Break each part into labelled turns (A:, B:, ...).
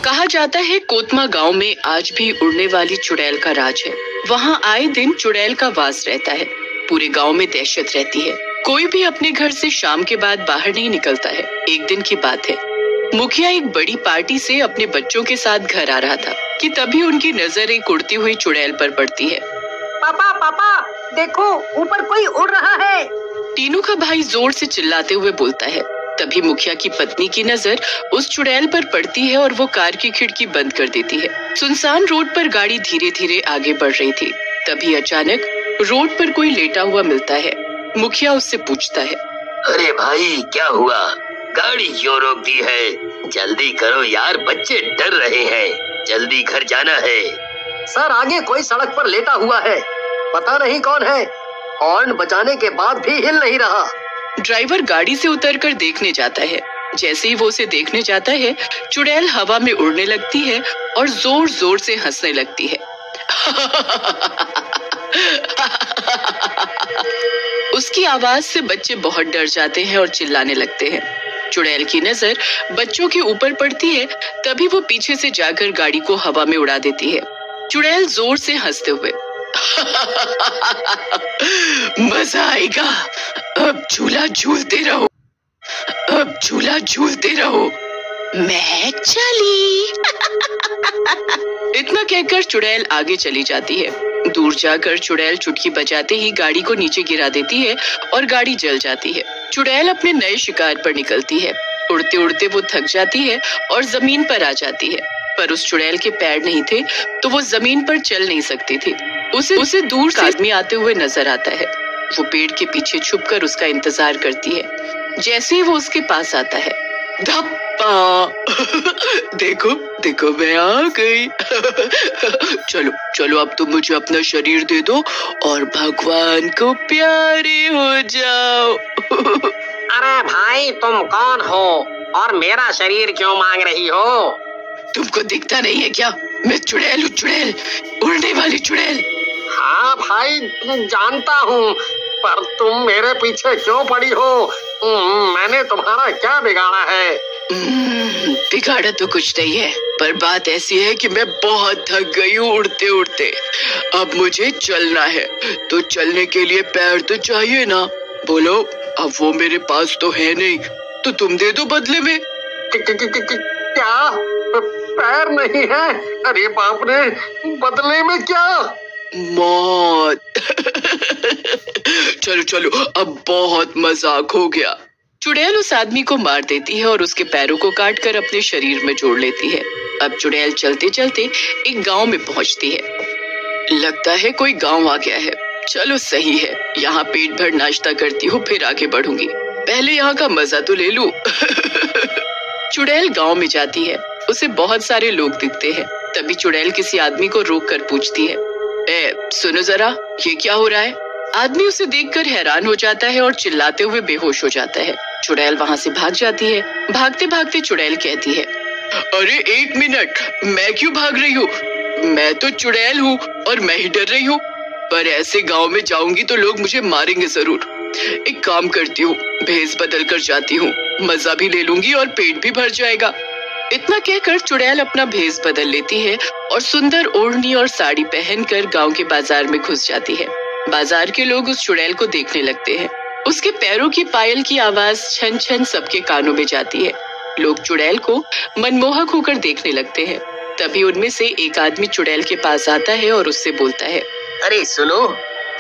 A: कहा जाता है कोतमा गांव में आज भी उड़ने वाली चुड़ैल का राज है। वहां आए दिन चुड़ैल का वास रहता है। पूरे गांव में दहशत रहती है। कोई भी अपने घर से शाम के बाद बाहर नहीं निकलता है। एक दिन की बात है, मुखिया एक बड़ी पार्टी से अपने बच्चों के साथ घर आ रहा था कि तभी उनकी नजर एक उड़ती हुई चुड़ैल पर पड़ती है।
B: पापा पापा देखो, ऊपर कोई उड़ रहा है।
A: टीनू का भाई जोर से चिल्लाते हुए बोलता है। तभी मुखिया की पत्नी की नजर उस चुड़ैल पर पड़ती है और वो कार की खिड़की बंद कर देती है। सुनसान रोड पर गाड़ी धीरे धीरे आगे बढ़ रही थी। तभी अचानक रोड पर कोई लेटा हुआ मिलता है। मुखिया उससे पूछता है,
C: अरे भाई क्या हुआ, गाड़ी क्यों रोक दी है? जल्दी करो यार, बच्चे डर रहे हैं, जल्दी घर जाना है।
B: सर आगे कोई सड़क पर लेटा हुआ है, पता नहीं कौन है। हॉर्न बजाने के बाद भी हिल नहीं रहा।
A: ड्राइवर गाड़ी से उतरकर देखने जाता है। जैसे ही वो उसे देखने जाता है, चुड़ैल हवा में उड़ने लगती है और जोर जोर से हंसने लगती है। उसकी आवाज से बच्चे बहुत डर जाते हैं और चिल्लाने लगते हैं। चुड़ैल की नजर बच्चों के ऊपर पड़ती है। तभी वो पीछे से जाकर गाड़ी को हवा में उड़ा देती है। चुड़ैल जोर से हंसते हुए, मजा आएगा, अब झूला झूलते रहो, अब झूला झूलते रहो, मैं चली। इतना कहकर चुड़ैल आगे चली जाती है। दूर जाकर चुड़ैल चुटकी बजाते ही गाड़ी को नीचे गिरा देती है और गाड़ी जल जाती है। चुड़ैल अपने नए शिकार पर निकलती है। उड़ते उड़ते वो थक जाती है और जमीन पर आ जाती है। पर उस चुड़ैल के पैर नहीं थे तो वो जमीन पर चल नहीं सकती थी। उसे दूर से आदमी आते हुए नजर आता है। वो पेड़ के पीछे छुपकर उसका इंतजार करती है। जैसे ही वो उसके पास आता है, धप्पा। देखो देखो मैं आ गई। चलो चलो अब तुम मुझे अपना शरीर दे दो और भगवान को प्यारे हो जाओ।
B: अरे भाई तुम कौन हो और मेरा शरीर क्यों मांग रही हो?
A: तुमको दिखता नहीं है क्या? मैं चुड़ैल हूँ, चुड़ैल, उड़ने वाली चुड़ैल।
B: हाँ भाई जानता हूँ, पर तुम मेरे पीछे क्यों पड़ी हो? मैंने तुम्हारा क्या बिगाड़ा है?
A: बिगाड़ा तो कुछ नहीं है, पर बात ऐसी है कि मैं बहुत थक गई हूँ उड़ते उड़ते। अब मुझे चलना है, तो चलने के लिए पैर तो चाहिए ना। बोलो, अब वो मेरे पास तो है नहीं, तो तुम दे दो बदले में।
B: क्या पैर नहीं है? अरे बाप रे, बदले में क्या?
A: मौत। चलो चलो, अब बहुत मजाक हो गया। चुड़ैल उस आदमी को मार देती है और उसके पैरों को काटकर अपने शरीर में जोड़ लेती है। अब चुड़ैल चलते चलते एक गांव में पहुंचती है। लगता है कोई गांव आ गया है। चलो सही है, यहाँ पेट भर नाश्ता करती हूँ, फिर आगे बढ़ूंगी। पहले यहाँ का मजा तो ले लूं। चुड़ैल गांव में जाती है। उसे बहुत सारे लोग दिखते हैं। तभी चुड़ैल किसी आदमी को रोक कर पूछती है, सुनो जरा, ये क्या हो रहा है? आदमी उसे देखकर हैरान हो जाता है और चिल्लाते हुए बेहोश हो जाता है। चुड़ैल वहाँ से भाग जाती है। भागते भागते चुड़ैल कहती है, अरे एक मिनट, मैं क्यों भाग रही हूँ? मैं तो चुड़ैल हूँ और मैं ही डर रही हूँ। पर ऐसे गांव में जाऊंगी तो लोग मुझे मारेंगे जरूर। एक काम करती हूँ, भेष बदल कर जाती हूँ, मजा भी ले लूंगी और पेट भी भर जाएगा। इतना कहकर चुड़ैल अपना भेष बदल लेती है और सुंदर ओढ़नी और साड़ी पहनकर गांव के बाजार में घुस जाती है। बाजार के लोग उस चुड़ैल को देखने लगते हैं। उसके पैरों की पायल की आवाज छन छन सबके कानों में जाती है। लोग चुड़ैल को मनमोहक होकर देखने लगते हैं। तभी उनमें से एक आदमी चुड़ैल के पास आता है और उससे बोलता है,
C: अरे सुनो,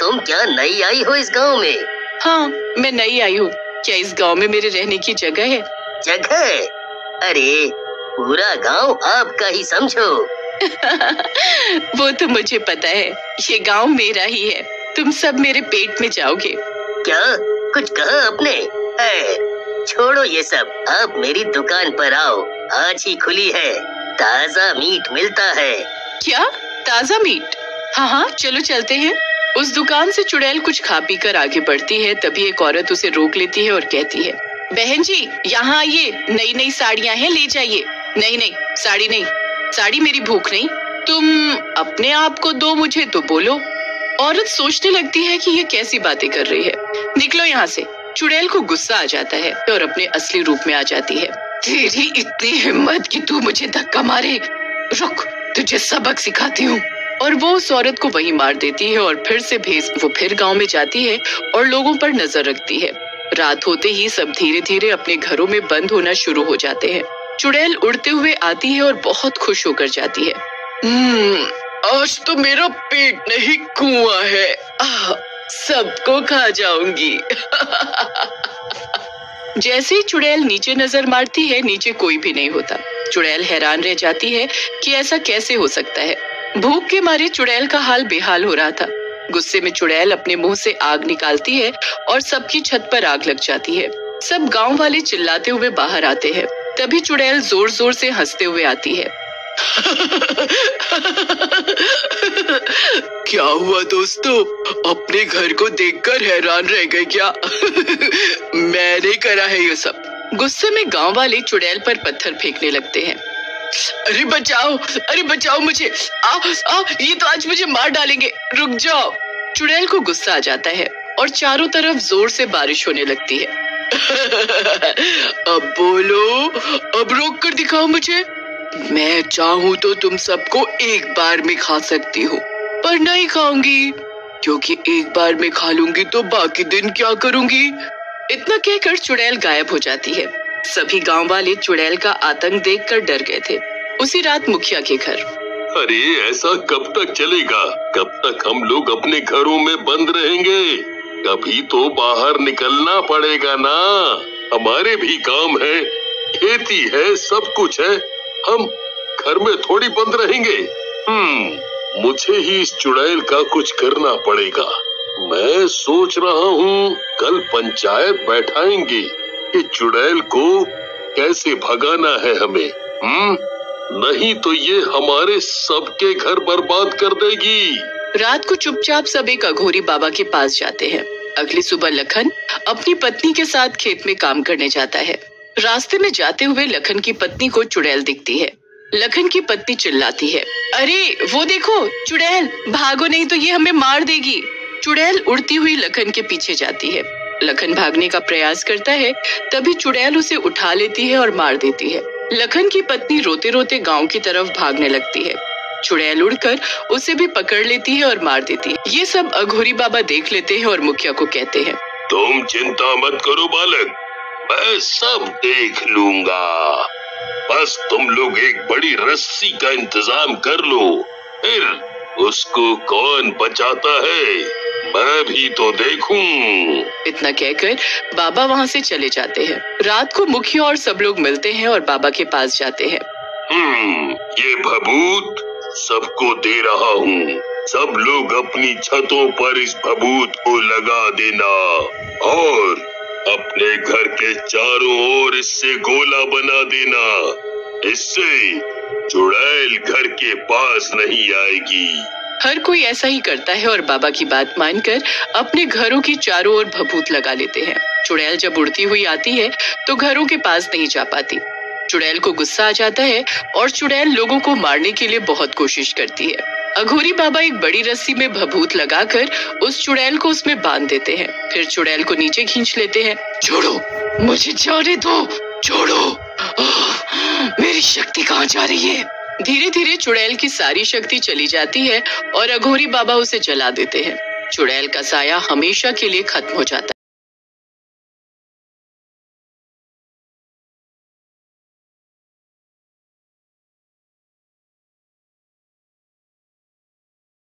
C: तुम क्या नई आई हो इस गांव में?
A: हाँ, मैं नई आई हूँ। क्या इस गांव में मेरे रहने की जगह है?
C: जगह? अरे पूरा गांव आपका ही समझो।
A: वो तो मुझे पता है, ये गांव मेरा ही है। तुम सब मेरे पेट में जाओगे।
C: क्या कुछ कहा आपने? छोड़ो ये सब, आप मेरी दुकान पर आओ, आज ही खुली है, ताजा मीट मिलता है।
A: क्या ताजा मीट? हाँ हाँ चलो चलते हैं। उस दुकान से चुड़ैल कुछ खा पी कर आगे बढ़ती है। तभी एक औरत उसे रोक लेती है और कहती है, बहन जी यहाँ आइए, नई नई साड़ियाँ हैं, ले जाइए। नहीं नहीं, साड़ी नहीं, साड़ी मेरी भूख नहीं, तुम अपने आप को दो मुझे तो बोलो। औरत सोचने लगती है कि ये कैसी बातें कर रही है। निकलो यहाँ से। चुड़ैल को गुस्सा आ जाता है और अपने असली रूप में आ जाती है। तेरी इतनी हिम्मत कि तू मुझे धक्का मारे, रुक तुझे सबक सिखाती हूँ। और वो उस औरत को वहीं मार देती है और वो फिर गांव में जाती है और लोगों पर नजर रखती है। रात होते ही सब धीरे धीरे अपने घरों में बंद होना शुरू हो जाते हैं। चुड़ैल उड़ते हुए आती है और बहुत खुश होकर जाती है। आज तो मेरा पेट नहीं कुआं है, सबको खा जाऊंगी। जैसे ही चुड़ैल नीचे नजर मारती है, नीचे कोई भी नहीं होता। चुड़ैल हैरान रह जाती है कि ऐसा कैसे हो सकता है। भूख के मारे चुड़ैल का हाल बेहाल हो रहा था। गुस्से में चुड़ैल अपने मुंह से आग निकालती है और सबकी छत पर आग लग जाती है। सब गांव वाले चिल्लाते हुए बाहर आते हैं। तभी चुड़ैल जोर जोर से हंसते हुए आती है। क्या हुआ दोस्तों, अपने घर को देखकर हैरान रह गए क्या? मैंने करा है ये सब। गुस्से में गांव वाले चुड़ैल पर पत्थर फेंकने लगते हैं। अरे बचाओ मुझे, ये तो आज मुझे मार डालेंगे, रुक जाओ। चुड़ैल को गुस्सा आ जाता है और चारों तरफ जोर से बारिश होने लगती है। अब बोलो, अब रोक कर दिखाओ मुझे। मैं चाहूँ तो तुम सबको एक बार में खा सकती हूँ, पर नहीं खाऊंगी, क्योंकि एक बार में खा लूंगी तो बाकी दिन क्या करूंगी? इतना कहकर चुड़ैल गायब हो जाती है। सभी गांव वाले चुड़ैल का आतंक देखकर डर गए थे। उसी रात मुखिया के घर।
D: अरे ऐसा कब तक चलेगा? कब तक हम लोग अपने घरों में बंद रहेंगे? कभी तो बाहर निकलना पड़ेगा ना। हमारे भी काम है, खेती है, सब कुछ है। हम घर में थोड़ी बंद रहेंगे। मुझे ही इस चुड़ैल का कुछ करना पड़ेगा। मैं सोच रहा हूँ कल पंचायत बैठाएंगे कि चुड़ैल को कैसे भगाना है हमें। नहीं तो ये हमारे सबके घर बर्बाद कर देगी।
A: रात को चुपचाप सब एक अघोरी बाबा के पास जाते हैं। अगली सुबह लखन अपनी पत्नी के साथ खेत में काम करने जाता है। रास्ते में जाते हुए लखन की पत्नी को चुड़ैल दिखती है। लखन की पत्नी चिल्लाती है, अरे वो देखो चुड़ैल, भागो नहीं तो ये हमें मार देगी। चुड़ैल उड़ती हुई लखन के पीछे जाती है। लखन भागने का प्रयास करता है, तभी चुड़ैल उसे उठा लेती है और मार देती है। लखन की पत्नी रोते रोते गांव की तरफ भागने लगती है। चुड़ैल उड़कर उसे भी पकड़ लेती है और मार देती है। ये सब अघोरी बाबा देख लेते हैं और मुखिया को कहते हैं,
D: तुम चिंता मत करो बालक, मैं सब देख लूंगा। बस तुम लोग एक बड़ी रस्सी का इंतजाम कर लो, फिर उसको कौन बचाता है मैं भी तो देखूं।
A: इतना कहकर बाबा वहाँ से चले जाते हैं। रात को मुखिया और सब लोग मिलते हैं और बाबा के पास जाते हैं।
D: ये भभूत सबको दे रहा हूँ। सब लोग अपनी छतों पर इस भभूत को लगा देना और अपने घर के चारों ओर इससे गोला बना देना। इससे चुड़ैल घर के पास नहीं आएगी।
A: हर कोई ऐसा ही करता है और बाबा की बात मानकर अपने घरों की चारों ओर भभूत लगा लेते हैं। चुड़ैल जब उड़ती हुई आती है तो घरों के पास नहीं जा पाती। चुड़ैल को गुस्सा आ जाता है और चुड़ैल लोगों को मारने के लिए बहुत कोशिश करती है। अघोरी बाबा एक बड़ी रस्सी में भभूत लगाकर उस चुड़ैल को उसमें बांध देते हैं। फिर चुड़ैल को नीचे खींच लेते हैं। छोड़ो, मुझे जाने दो, छोड़ो, मेरी शक्ति कहाँ जा रही है? धीरे धीरे चुड़ैल की सारी शक्ति चली जाती है और अघोरी बाबा उसे जला देते हैं। चुड़ैल का साया हमेशा के लिए खत्म हो जाता है।